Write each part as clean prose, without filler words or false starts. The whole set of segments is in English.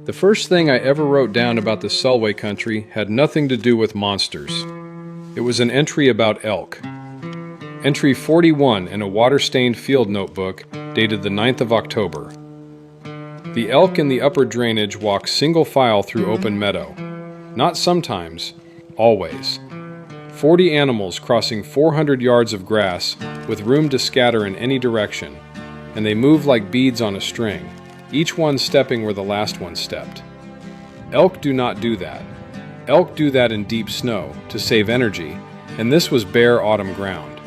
The first thing I ever wrote down about the Selway country had nothing to do with monsters. It was an entry about elk. Entry 41 in a water-stained field notebook dated the 9th of October. The elk in the upper drainage walk single file through open meadow. Not sometimes, always. 40 animals crossing 400 yards of grass with room to scatter in any direction, and they move like beads on a string, each one stepping where the last one stepped. Elk do not do that. Elk do that in deep snow to save energy, and this was bare autumn ground.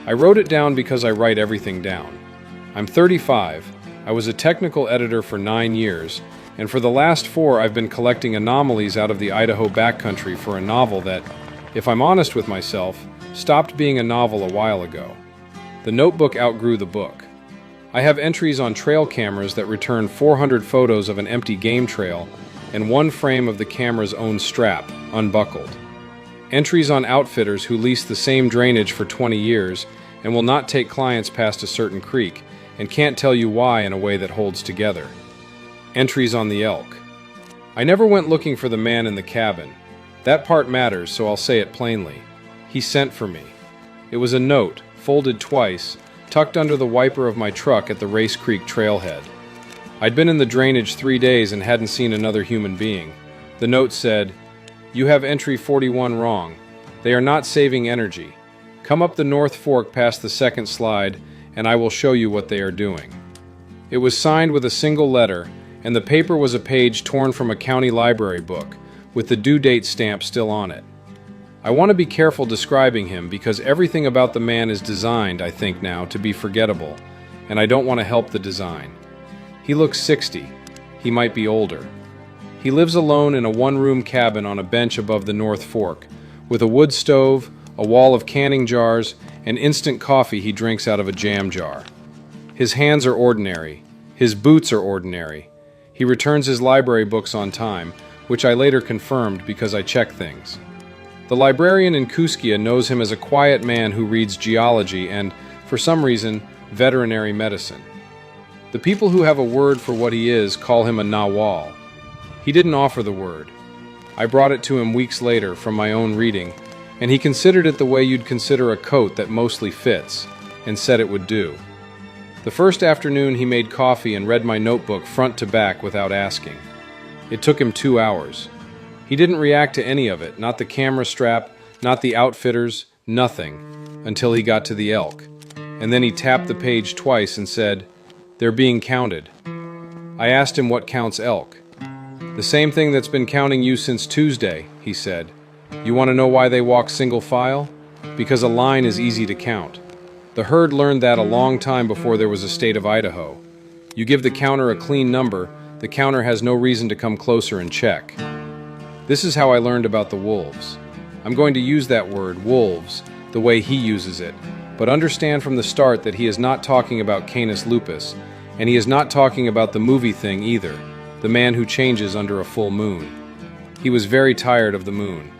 I wrote it down because I write everything down. I'm 35, I was a technical editor for 9 years, and for the last 4 I've been collecting anomalies out of the Idaho backcountry for a novel that, if I'm honest with myself, stopped being a novel a while ago. The notebook outgrew the book. I have entries on trail cameras that return 400 photos of an empty game trail and 1 frame of the camera's own strap, unbuckled. Entries on outfitters who lease the same drainage for 20 years and will not take clients past a certain creek and can't tell you why in a way that holds together. Entries on the elk. I never went looking for the man in the cabin. That part matters, so I'll say it plainly. He sent for me. It was a note, folded twice, tucked under the wiper of my truck at the Race Creek trailhead. I'd been in the drainage 3 days and hadn't seen another human being. The note said, "You have entry 41 wrong. They are not saving energy. Come up the North Fork past the second slide, and I will show you what they are doing." It was signed with a single letter, and the paper was a page torn from a county library book, with the due date stamp still on it. I want to be careful describing him because everything about the man is designed, I think now, to be forgettable, and I don't want to help the design. He looks 60. He might be older. He lives alone in a 1-room cabin on a bench above the North Fork, with a wood stove, a wall of canning jars, and instant coffee he drinks out of a jam jar. His hands are ordinary. His boots are ordinary. He returns his library books on time, which I later confirmed because I check things. The librarian in Kooskia knows him as a quiet man who reads geology and, for some reason, veterinary medicine. The people who have a word for what he is call him a nawal. He didn't offer the word. I brought it to him weeks later from my own reading, and he considered it the way you'd consider a coat that mostly fits, and said it would do. The first afternoon he made coffee and read my notebook front to back without asking. It took him 2 hours. He didn't react to any of it, not the camera strap, not the outfitters, nothing, until he got to the elk. And then he tapped the page twice and said, "They're being counted." I asked him what counts elk. "The same thing that's been counting you since Tuesday," he said. "You want to know why they walk single file? Because a line is easy to count. The herd learned that a long time before there was a state of Idaho. You give the counter a clean number, the counter has no reason to come closer and check." This is how I learned about the wolves. I'm going to use that word, wolves, the way he uses it, but understand from the start that he is not talking about Canis lupus, and he is not talking about the movie thing either, the man who changes under a full moon. He was very tired of the moon.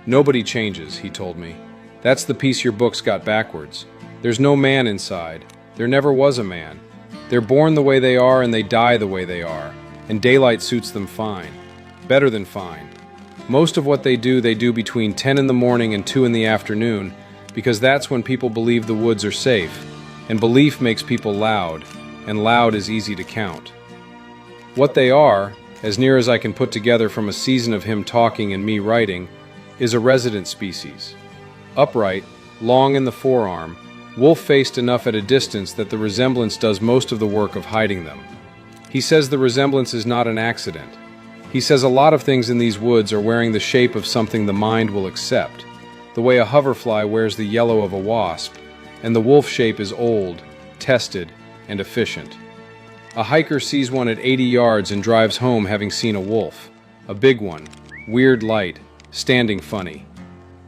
"Nobody changes," he told me. "That's the piece your books got backwards. There's no man inside. There never was a man. They're born the way they are and they die the way they are, and daylight suits them fine. Better than fine. Most of what they do between 10 in the morning and 2 in the afternoon, because that's when people believe the woods are safe, and belief makes people loud, and loud is easy to count. What they are, as near as I can put together from a season of him talking and me writing, is a resident species. Upright, long in the forearm, wolf-faced enough at a distance that the resemblance does most of the work of hiding them. He says the resemblance is not an accident. He says a lot of things in these woods are wearing the shape of something the mind will accept, the way a hoverfly wears the yellow of a wasp, and the wolf shape is old, tested, and efficient. A hiker sees one at 80 yards and drives home having seen a wolf, a big one, weird light, standing funny.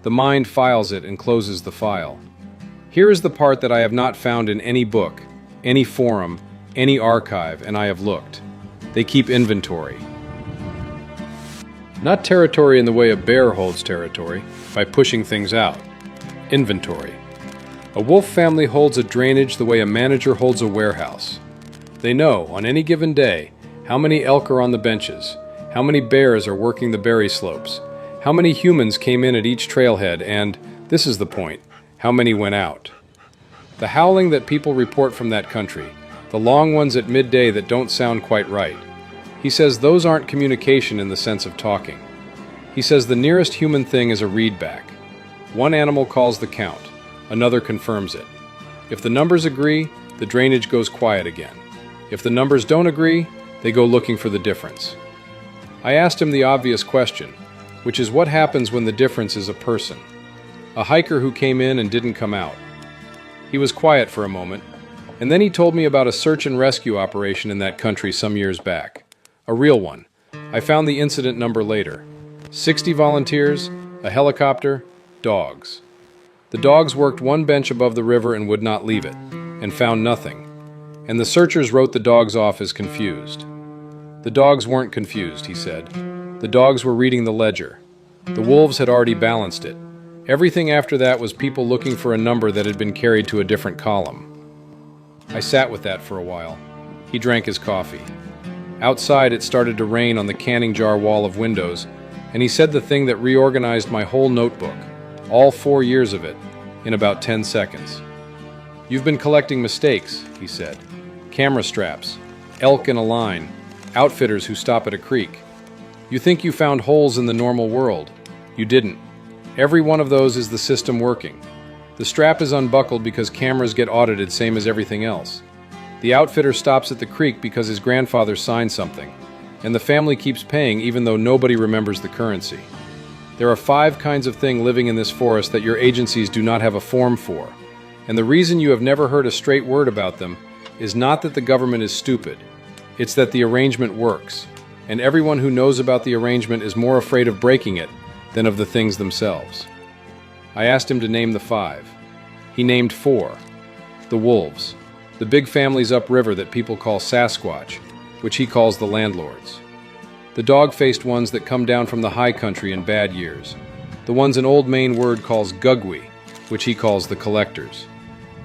The mind files it and closes the file. Here is the part that I have not found in any book, any forum, any archive, and I have looked. They keep inventory. Not territory in the way a bear holds territory, by pushing things out. Inventory. A wolf family holds a drainage the way a manager holds a warehouse. They know, on any given day, How many elk are on the benches? How many bears are working the berry slopes? How many humans came in at each trailhead and, this is the point, how many went out? The howling that people report from that country, the long ones at midday that don't sound quite right. He says those aren't communication in the sense of talking. He says the nearest human thing is a readback. One animal calls the count, another confirms it. If the numbers agree, the drainage goes quiet again. If the numbers don't agree, they go looking for the difference. I asked him the obvious question, which is what happens when the difference is a person. A hiker who came in and didn't come out. He was quiet for a moment, and then he told me about a search and rescue operation in that country some years back. A real one. I found the incident number later. 60 volunteers, a helicopter, dogs. The dogs worked one bench above the river and would not leave it, and found nothing. And the searchers wrote the dogs off as confused. The dogs weren't confused, he said. The dogs were reading the ledger. The wolves had already balanced it. Everything after that was people looking for a number that had been carried to a different column. I sat with that for a while. He drank his coffee. Outside, it started to rain on the canning jar wall of windows, and he said the thing that reorganized my whole notebook, all 4 years of it, in about 10 seconds. You've been collecting mistakes, he said. Camera straps, elk in a line, outfitters who stop at a creek. You think you found holes in the normal world. You didn't. Every one of those is the system working. The strap is unbuckled because cameras get audited same as everything else. The outfitter stops at the creek because his grandfather signed something, and the family keeps paying even though nobody remembers the currency. There are 5 kinds of thing living in this forest that your agencies do not have a form for, and the reason you have never heard a straight word about them is not that the government is stupid, it's that the arrangement works, and everyone who knows about the arrangement is more afraid of breaking it than of the things themselves. I asked him to name the 5. He named 4. The wolves. The big families upriver that people call Sasquatch, which he calls the landlords. The dog-faced ones that come down from the high country in bad years. The ones an old Maine word calls gugwi, which he calls the collectors.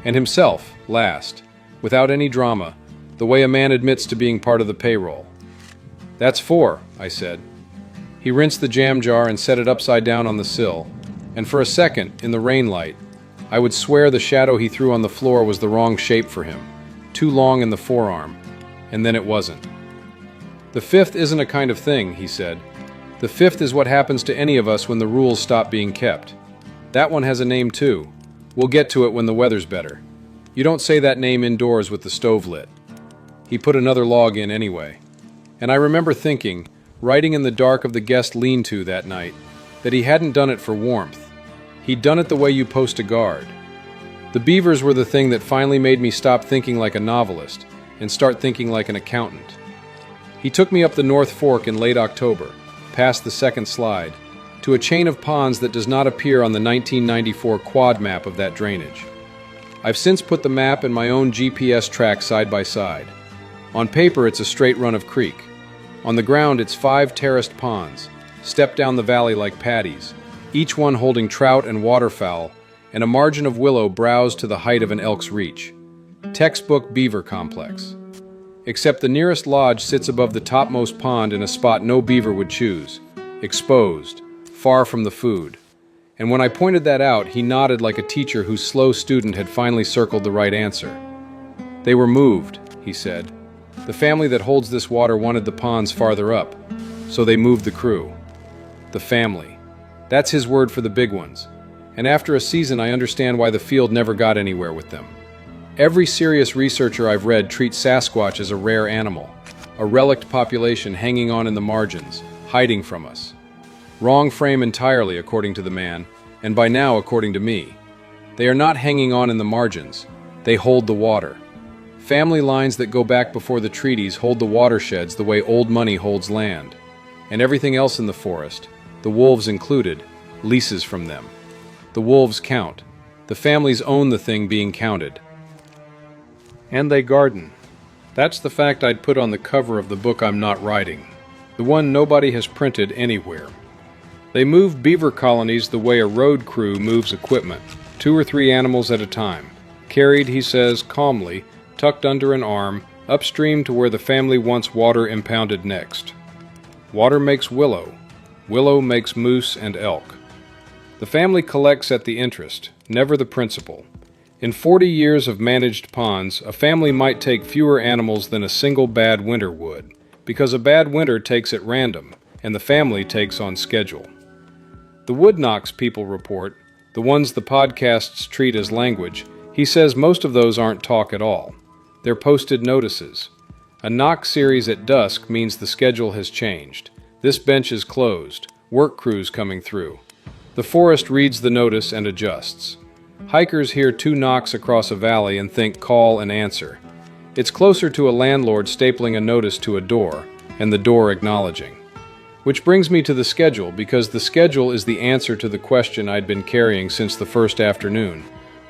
And himself, last, without any drama, the way a man admits to being part of the payroll. That's 4, I said. He rinsed the jam jar and set it upside down on the sill, and for a second, in the rain light, I would swear the shadow he threw on the floor was the wrong shape for him, too long in the forearm, and then it wasn't. The 5th isn't a kind of thing, he said. The 5th is what happens to any of us when the rules stop being kept. That one has a name too. We'll get to it when the weather's better. You don't say that name indoors with the stove lit. He put another log in anyway. And I remember thinking, writing in the dark of the guest lean-to that night, that he hadn't done it for warmth. He'd done it the way you post a guard. The beavers were the thing that finally made me stop thinking like a novelist and start thinking like an accountant. He took me up the North Fork in late October, past the second slide, to a chain of ponds that does not appear on the 1994 quad map of that drainage. I've since put the map and my own GPS track side by side. On paper, it's a straight run of creek. On the ground, it's 5 terraced ponds, stepped down the valley like patties, each one holding trout and waterfowl, and a margin of willow browsed to the height of an elk's reach. Textbook beaver complex. Except the nearest lodge sits above the topmost pond in a spot no beaver would choose, exposed, far from the food. And when I pointed that out, he nodded like a teacher whose slow student had finally circled the right answer. They were moved, he said. The family that holds this water wanted the ponds farther up, so they moved the crew. The family. That's his word for the big ones. And after a season, I understand why the field never got anywhere with them. Every serious researcher I've read treats Sasquatch as a rare animal, a relict population hanging on in the margins, hiding from us. Wrong frame entirely, according to the man, and by now, according to me. They are not hanging on in the margins. They hold the water. Family lines that go back before the treaties hold the watersheds the way old money holds land. And everything else in the forest, the wolves included, leases from them. The wolves count. The families own the thing being counted. And they garden. That's the fact I'd put on the cover of the book I'm not writing, the one nobody has printed anywhere. They move beaver colonies the way a road crew moves equipment, 2 or 3 animals at a time, carried, he says, calmly, tucked under an arm, upstream to where the family wants water impounded next. Water makes willow. Willow makes moose and elk. The family collects at the interest, never the principal. In 40 years of managed ponds, a family might take fewer animals than a single bad winter would, because a bad winter takes at random, and the family takes on schedule. The wood knocks people report, the ones the podcasts treat as language, he says most of those aren't talk at all. They're posted notices. A knock series at dusk means the schedule has changed. This bench is closed. Work crews coming through. The forest reads the notice and adjusts. Hikers hear 2 knocks across a valley and think call and answer. It's closer to a landlord stapling a notice to a door, and the door acknowledging. Which brings me to the schedule, because the schedule is the answer to the question I'd been carrying since the first afternoon.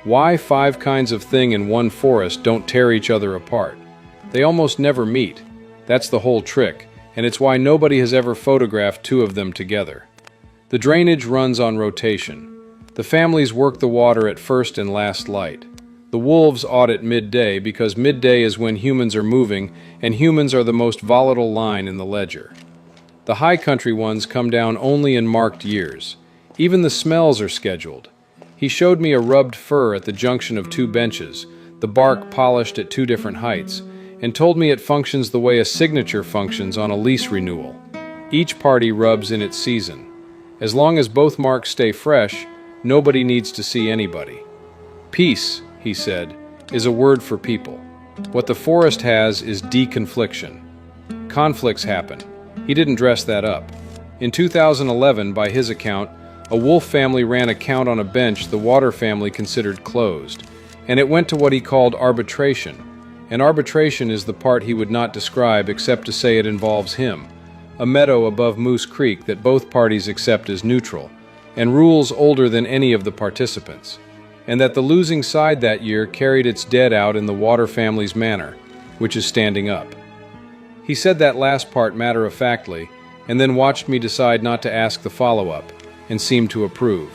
Why 5 kinds of thing in one forest don't tear each other apart? They almost never meet. That's the whole trick, and it's why nobody has ever photographed 2 of them together. The drainage runs on rotation. The families work the water at first and last light. The wolves audit midday because midday is when humans are moving, and humans are the most volatile line in the ledger. The high country ones come down only in marked years. Even the smells are scheduled. He showed me a rubbed fir at the junction of 2 benches, the bark polished at 2 different heights, and told me it functions the way a signature functions on a lease renewal. Each party rubs in its season. As long as both marks stay fresh, nobody needs to see anybody. Peace, he said, is a word for people. What the forest has is deconfliction. Conflicts happen. He didn't dress that up. In 2011, by his account, a wolf family ran a count on a bench the water family considered closed, and it went to what he called arbitration. And arbitration is the part he would not describe except to say it involves him, a meadow above Moose Creek that both parties accept as neutral, and rules older than any of the participants, and that the losing side that year carried its dead out in the water family's manor, which is standing up. He said that last part matter-of-factly, and then watched me decide not to ask the follow-up, and seemed to approve.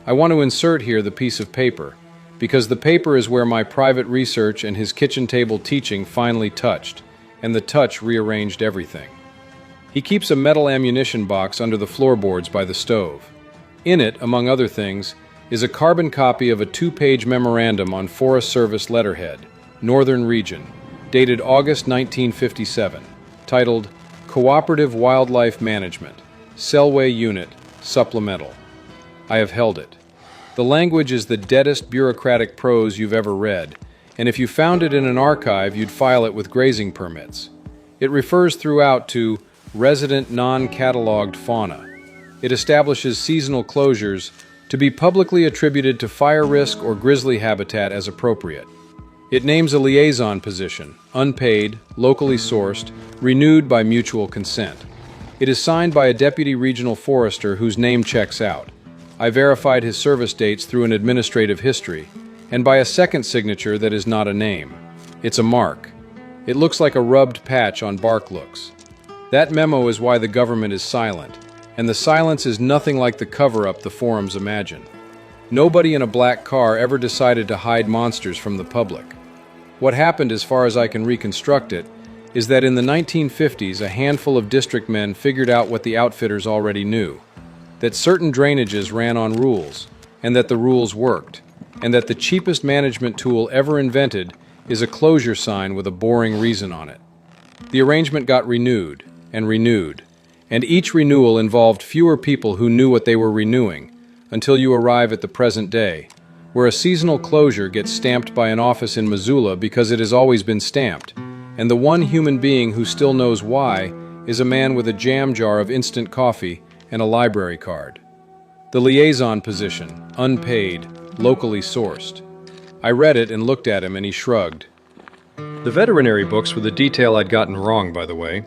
I want to insert here the piece of paper, because the paper is where my private research and his kitchen table teaching finally touched, and the touch rearranged everything. He keeps a metal ammunition box under the floorboards by the stove. In it, among other things, is a carbon copy of a 2-page memorandum on Forest Service letterhead, Northern Region, dated August 1957, titled Cooperative Wildlife Management, Selway Unit, Supplemental. I have held it. The language is the deadest bureaucratic prose you've ever read, and if you found it in an archive, you'd file it with grazing permits. It refers throughout to resident non-cataloged fauna. It establishes seasonal closures to be publicly attributed to fire risk or grizzly habitat as appropriate. It names a liaison position, unpaid, locally sourced, renewed by mutual consent. It is signed by a deputy regional forester whose name checks out. I verified his service dates through an administrative history, and by a second signature that is not a name. It's a mark. It looks like a rubbed patch on bark looks. That memo is why the government is silent, and the silence is nothing like the cover-up the forums imagine. Nobody in a black car ever decided to hide monsters from the public. What happened, as far as I can reconstruct it, is that in the 1950s a handful of district men figured out what the outfitters already knew, that certain drainages ran on rules, and that the rules worked, and that the cheapest management tool ever invented is a closure sign with a boring reason on it. The arrangement got renewed, and each renewal involved fewer people who knew what they were renewing, until you arrive at the present day, where a seasonal closure gets stamped by an office in Missoula because it has always been stamped, and the one human being who still knows why is a man with a jam jar of instant coffee and a library card. The liaison position, unpaid, locally sourced. I read it and looked at him, and he shrugged. The veterinary books were the detail I'd gotten wrong, by the way.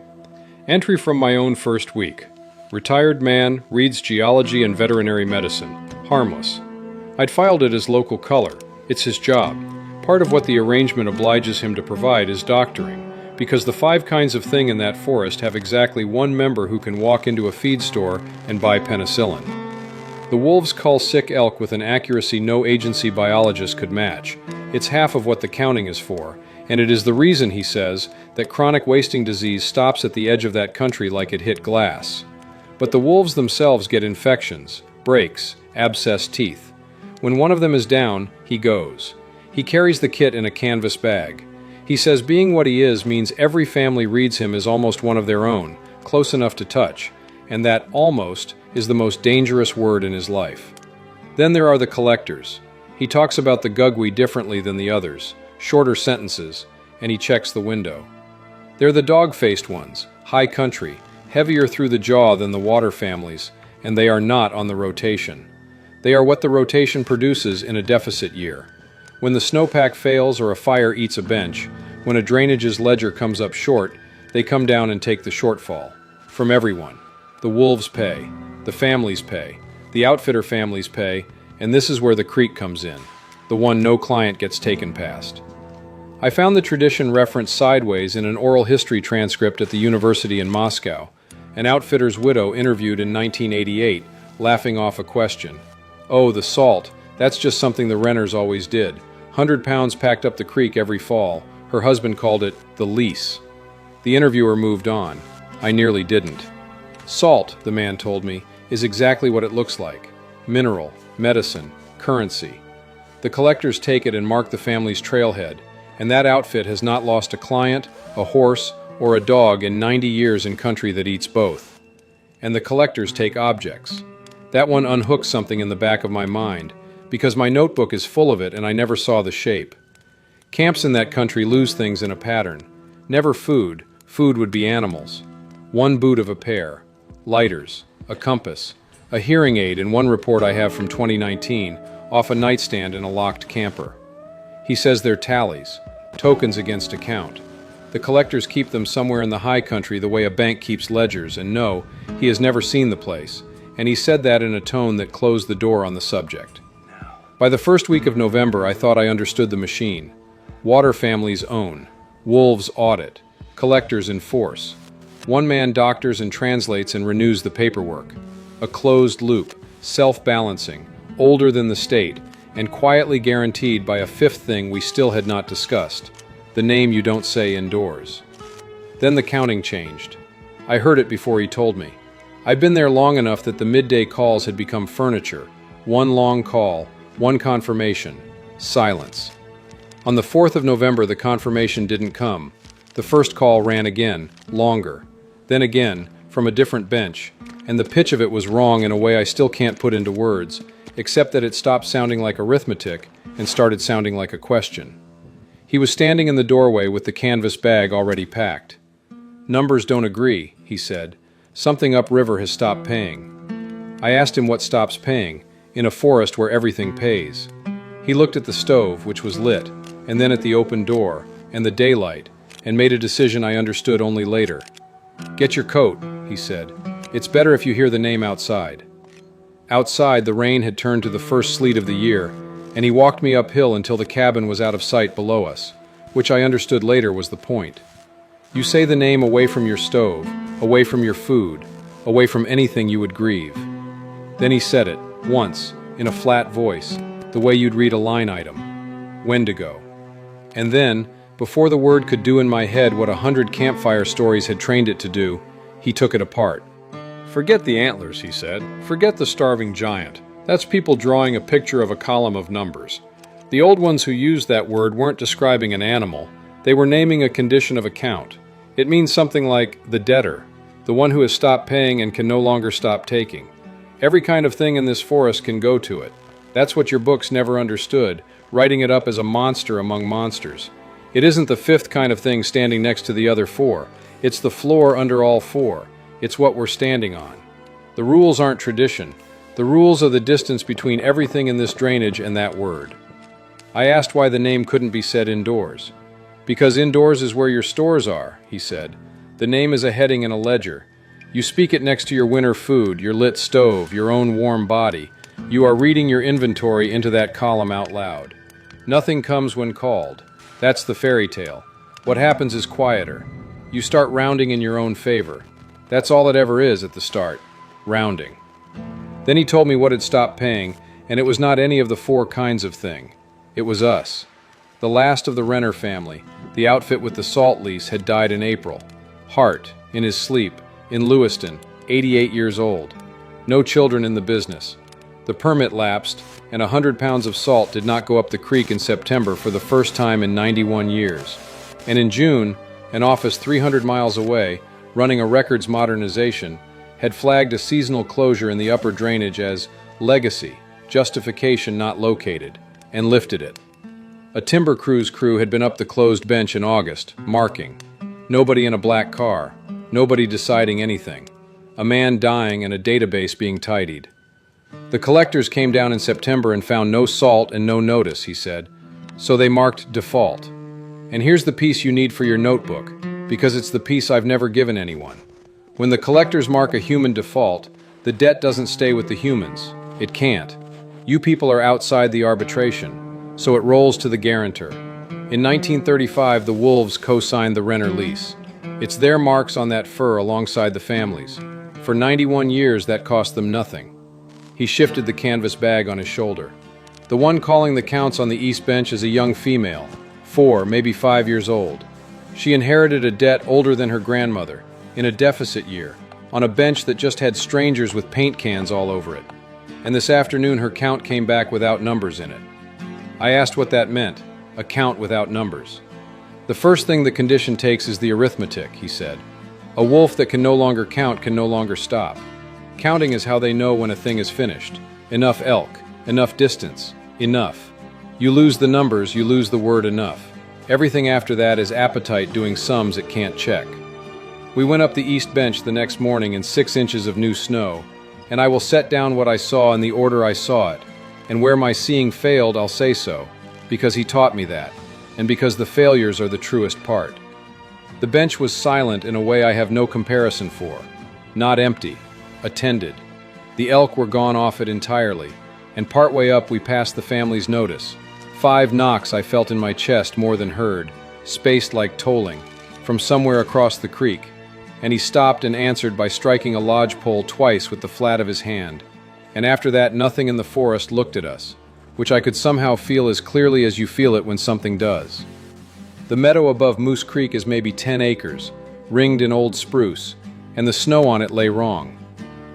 Entry from my own first week. Retired man, reads geology and veterinary medicine. Harmless. I'd filed it as local color. It's his job. Part of what the arrangement obliges him to provide is doctoring, because the 5 kinds of thing in that forest have exactly one member who can walk into a feed store and buy penicillin. The wolves cull sick elk with an accuracy no agency biologist could match. It's half of what the counting is for, And it is the reason, he says, that chronic wasting disease stops at the edge of that country like it hit glass. But the wolves themselves get infections, breaks, abscessed teeth. When one of them is down, he goes. He carries the kit in a canvas bag. He says being what he is means every family reads him as almost one of their own, close enough to touch, and that almost is the most dangerous word in his life. Then there are the collectors. He talks about the Gugwe differently than the others, shorter sentences, and he checks the window. They're the dog-faced ones, high country, heavier through the jaw than the water families, and they are not on the rotation. They are what the rotation produces in a deficit year. When the snowpack fails or a fire eats a bench, when a drainage's ledger comes up short, they come down and take the shortfall. From everyone. The wolves pay, the families pay, the outfitter families pay, and this is where the creek comes in, the one no client gets taken past. I found the tradition referenced sideways in an oral history transcript at the university in Moscow, an outfitter's widow interviewed in 1988, laughing off a question. Oh, the salt, that's just something the renters always did. 100 pounds packed up the creek every fall. Her husband called it the lease. The interviewer moved on. I nearly didn't. Salt, the man told me, is exactly what it looks like. Mineral, medicine, currency. The collectors take it and mark the family's trailhead, and that outfit has not lost a client, a horse, or a dog in 90 years in country that eats both. And the collectors take objects. That one unhooked something in the back of my mind, because my notebook is full of it and I never saw the shape. Camps in that country lose things in a pattern. Never food. Food would be animals. One boot of a pair. Lighters. A compass. A hearing aid in one report I have from 2019, off a nightstand in a locked camper. He says they're tallies. Tokens against account. The collectors keep them somewhere in the high country the way a bank keeps ledgers, and no, he has never seen the place, and he said that in a tone that closed the door on the subject. By the first week of November, I thought I understood the machine. Water families own. Wolves audit. Collectors enforce. One man doctors and translates and renews the paperwork. A closed loop, self-balancing, older than the state, and quietly guaranteed by a fifth thing we still had not discussed, the name you don't say indoors. Then the counting changed. I heard it before he told me. I'd been there long enough that the midday calls had become furniture. One long call, one confirmation, silence. On the 4th of November, the confirmation didn't come. The first call ran again, longer. Then again, from a different bench, and the pitch of it was wrong in a way I still can't put into words, except that it stopped sounding like arithmetic and started sounding like a question. He was standing in the doorway with the canvas bag already packed. Numbers don't agree, he said. Something upriver has stopped paying. I asked him what stops paying, in a forest where everything pays. He looked at the stove, which was lit, and then at the open door, and the daylight, and made a decision I understood only later. Get your coat, he said. It's better if you hear the name outside. Outside, the rain had turned to the first sleet of the year, and he walked me uphill until the cabin was out of sight below us, which I understood later was the point. You say the name away from your stove, away from your food, away from anything you would grieve. Then he said it, once, in a flat voice, the way you'd read a line item. Wendigo. And then, before the word could do in my head what 100 campfire stories had trained it to do, he took it apart. Forget the antlers, he said. Forget the starving giant. That's people drawing a picture of a column of numbers. The old ones who used that word weren't describing an animal. They were naming a condition of account. It means something like the debtor, the one who has stopped paying and can no longer stop taking. Every kind of thing in this forest can go to it. That's what your books never understood, writing it up as a monster among monsters. It isn't the fifth kind of thing standing next to the other four. It's the floor under all four. It's what we're standing on. The rules aren't tradition. The rules are the distance between everything in this drainage and that word. I asked why the name couldn't be said indoors. Because indoors is where your stores are, he said. The name is a heading in a ledger. You speak it next to your winter food, your lit stove, your own warm body. You are reading your inventory into that column out loud. Nothing comes when called. That's the fairy tale. What happens is quieter. You start rounding in your own favor. That's all it ever is at the start. Rounding. Then he told me what had stopped paying, and it was not any of the four kinds of thing. It was us. The last of the Renner family, the outfit with the salt lease, had died in April. Hart, in his sleep, in Lewiston, 88 years old. No children in the business. The permit lapsed, and 100 pounds of salt did not go up the creek in September for the first time in 91 years. And in June, an office 300 miles away, running a records modernization, had flagged a seasonal closure in the upper drainage as legacy, justification not located, and lifted it. A timber cruise crew had been up the closed bench in August, marking. Nobody in a black car, nobody deciding anything. A man dying and a database being tidied. The collectors came down in September and found no salt and no notice, he said, so they marked default. And here's the piece you need for your notebook, because it's the piece I've never given anyone. When the collectors mark a human default, the debt doesn't stay with the humans. It can't. You people are outside the arbitration, so it rolls to the guarantor. In 1935, the Wolves co-signed the Renner lease. It's their marks on that fur alongside the family's. For 91 years, that cost them nothing. He shifted the canvas bag on his shoulder. The one calling the counts on the east bench is a young female, 4, maybe 5 years old. She inherited a debt older than her grandmother, in a deficit year, on a bench that just had strangers with paint cans all over it. And this afternoon her count came back without numbers in it. I asked what that meant, a count without numbers. The first thing the condition takes is the arithmetic, he said. A wolf that can no longer count can no longer stop. Counting is how they know when a thing is finished. Enough elk, enough distance, enough. You lose the numbers, you lose the word enough. Everything after that is appetite doing sums it can't check. We went up the east bench the next morning in 6 inches of new snow, and I will set down what I saw in the order I saw it, and where my seeing failed I'll say so, because he taught me that, and because the failures are the truest part. The bench was silent in a way I have no comparison for. Not empty, attended. The elk were gone off it entirely, and partway up we passed the family's notice. 5 knocks I felt in my chest more than heard, spaced like tolling, from somewhere across the creek, and he stopped and answered by striking a lodgepole twice with the flat of his hand. And after that nothing in the forest looked at us, which I could somehow feel as clearly as you feel it when something does. The meadow above Moose Creek is maybe 10 acres, ringed in old spruce, and the snow on it lay wrong.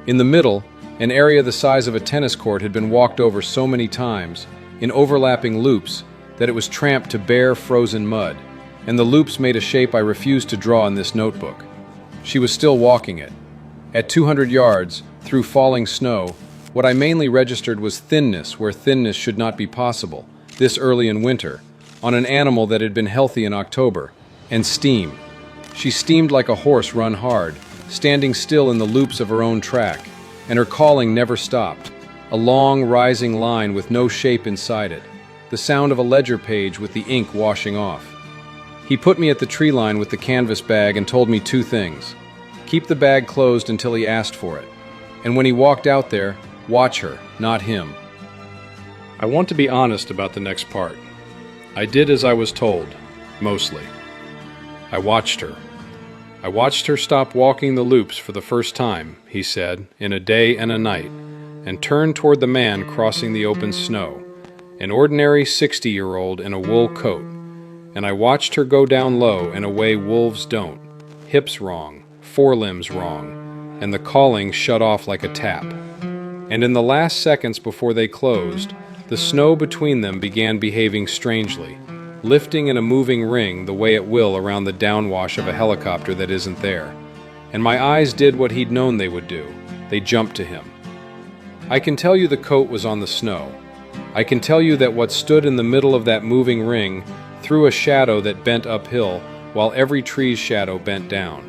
In the middle, an area the size of a tennis court had been walked over so many times, in overlapping loops, that it was tramped to bare, frozen mud, and the loops made a shape I refused to draw in this notebook. She was still walking it. At 200 yards, through falling snow, what I mainly registered was thinness where thinness should not be possible, this early in winter, on an animal that had been healthy in October, and steam. She steamed like a horse run hard, standing still in the loops of her own track, and her calling never stopped, a long, rising line with no shape inside it, the sound of a ledger page with the ink washing off. He put me at the tree line with the canvas bag and told me 2 things. Keep the bag closed until he asked for it, and when he walked out there, watch her, not him. I want to be honest about the next part. I did as I was told, mostly. I watched her. I watched her stop walking the loops for the first time, he said, in a day and a night, and turn toward the man crossing the open snow, an ordinary 60-year-old in a wool coat, and I watched her go down low in a way wolves don't, hips wrong, forelimbs wrong, and the calling shut off like a tap. And in the last seconds before they closed, the snow between them began behaving strangely, lifting in a moving ring the way it will around the downwash of a helicopter that isn't there. And my eyes did what he'd known they would do. They jumped to him. I can tell you the coat was on the snow. I can tell you that what stood in the middle of that moving ring threw a shadow that bent uphill while every tree's shadow bent down.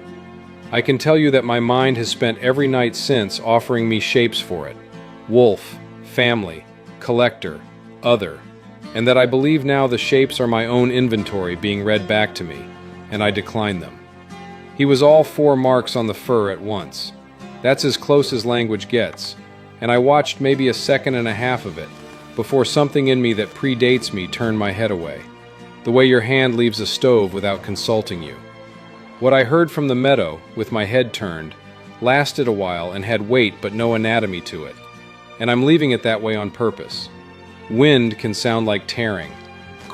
I can tell you that my mind has spent every night since offering me shapes for it. Wolf, family, collector, other, and that I believe now the shapes are my own inventory being read back to me, and I decline them. He was all 4 marks on the fur at once. That's as close as language gets, and I watched maybe a second and a half of it before something in me that predates me turned my head away, the way your hand leaves a stove without consulting you. What I heard from the meadow, with my head turned, lasted a while and had weight but no anatomy to it, and I'm leaving it that way on purpose. Wind can sound like tearing.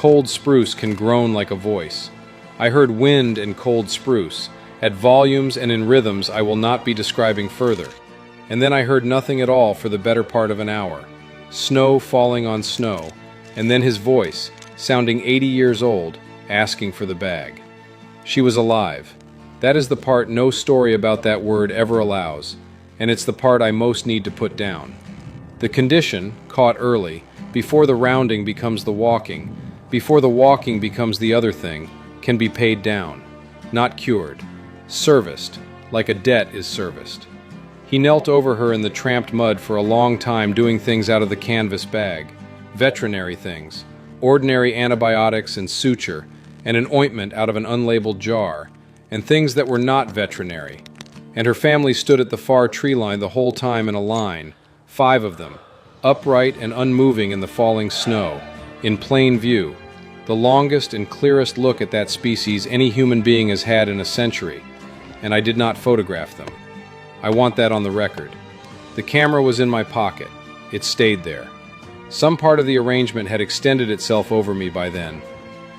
cold spruce can groan like a voice. I heard wind and cold spruce, at volumes and in rhythms I will not be describing further. And then I heard nothing at all for the better part of an hour. Snow falling on snow, and then his voice, sounding 80 years old, asking for the bag. She was alive. That is the part no story about that word ever allows, and it's the part I most need to put down. The condition, caught early, before the rounding becomes the walking, before the walking becomes the other thing, can be paid down, not cured, serviced, like a debt is serviced. He knelt over her in the tramped mud for a long time, doing things out of the canvas bag, veterinary things, ordinary antibiotics and suture, and an ointment out of an unlabeled jar, and things that were not veterinary. And her family stood at the far tree line the whole time in a line, 5 of them, upright and unmoving in the falling snow, in plain view, the longest and clearest look at that species any human being has had in a century, and I did not photograph them. I want that on the record. The camera was in my pocket. It stayed there. Some part of the arrangement had extended itself over me by then,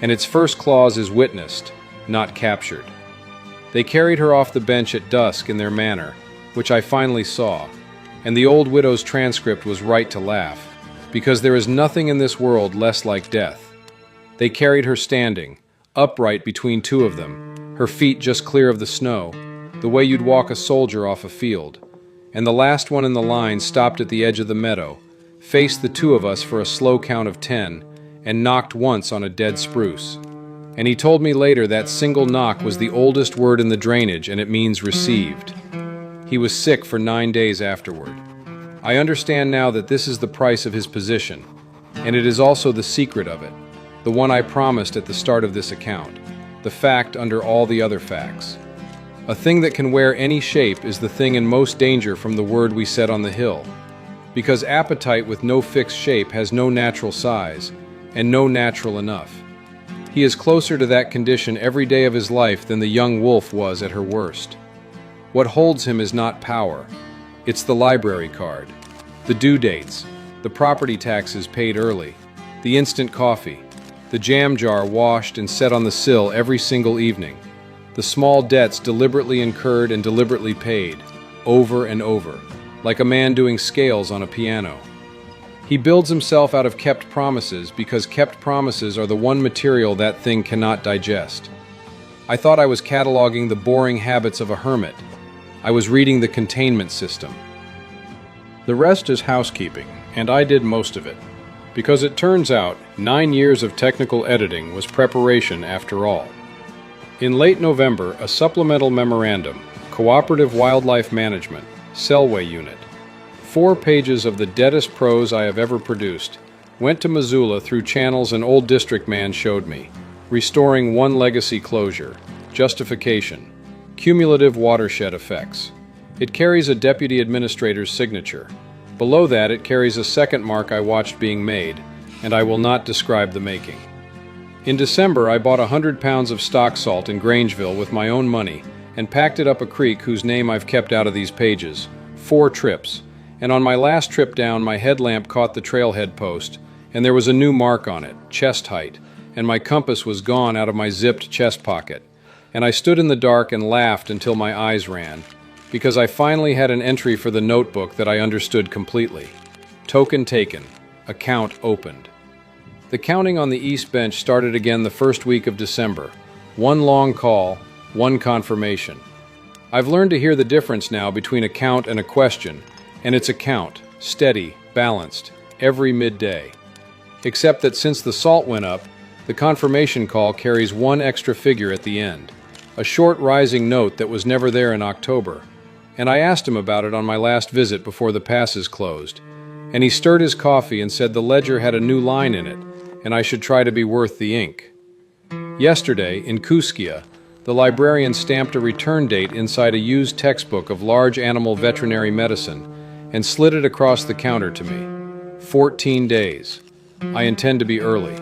and its first clause is witnessed, not captured. They carried her off the bench at dusk in their manner, which I finally saw, and the old widow's transcript was right to laugh, because there is nothing in this world less like death. They carried her standing, upright between 2 of them, her feet just clear of the snow, the way you'd walk a soldier off a field, and the last one in the line stopped at the edge of the meadow, faced the 2 of us for a slow count of 10, and knocked once on a dead spruce. And he told me later that single knock was the oldest word in the drainage, and it means received. He was sick for 9 days afterward. I understand now that this is the price of his position, and it is also the secret of it, the one I promised at the start of this account, the fact under all the other facts. A thing that can wear any shape is the thing in most danger from the word we said on the hill, because appetite with no fixed shape has no natural size, and no natural enough. He is closer to that condition every day of his life than the young wolf was at her worst. What holds him is not power. It's the library card, the due dates, the property taxes paid early, the instant coffee, the jam jar washed and set on the sill every single evening, the small debts deliberately incurred and deliberately paid, over and over, like a man doing scales on a piano. He builds himself out of kept promises because kept promises are the one material that thing cannot digest. I thought I was cataloging the boring habits of a hermit. I was reading the containment system. The rest is housekeeping, and I did most of it, because it turns out 9 years of technical editing was preparation after all. In late November, a supplemental memorandum, Cooperative Wildlife Management, Selway Unit, 4 pages of the deadest prose I have ever produced, went to Missoula through channels an old district man showed me, restoring one legacy closure, justification, cumulative watershed effects. It carries a deputy administrator's signature. Below that it carries a second mark I watched being made, and I will not describe the making. In December I bought 100 pounds of stock salt in Grangeville with my own money and packed it up a creek whose name I've kept out of these pages, 4 trips. And on my last trip down, my headlamp caught the trailhead post, and there was a new mark on it, chest height, and my compass was gone out of my zipped chest pocket. And I stood in the dark and laughed until my eyes ran, because I finally had an entry for the notebook that I understood completely. Token taken. Account opened. The counting on the East Bench started again the first week of December. 1 long call, 1 confirmation. I've learned to hear the difference now between a count and a question, and it's a count, steady, balanced, every midday. Except that since the salt went up, the confirmation call carries 1 extra figure at the end, a short rising note that was never there in October, and I asked him about it on my last visit before the passes closed, and he stirred his coffee and said the ledger had a new line in it, and I should try to be worth the ink. Yesterday, in Kooskia, the librarian stamped a return date inside a used textbook of large animal veterinary medicine and slid it across the counter to me. 14 days. I intend to be early.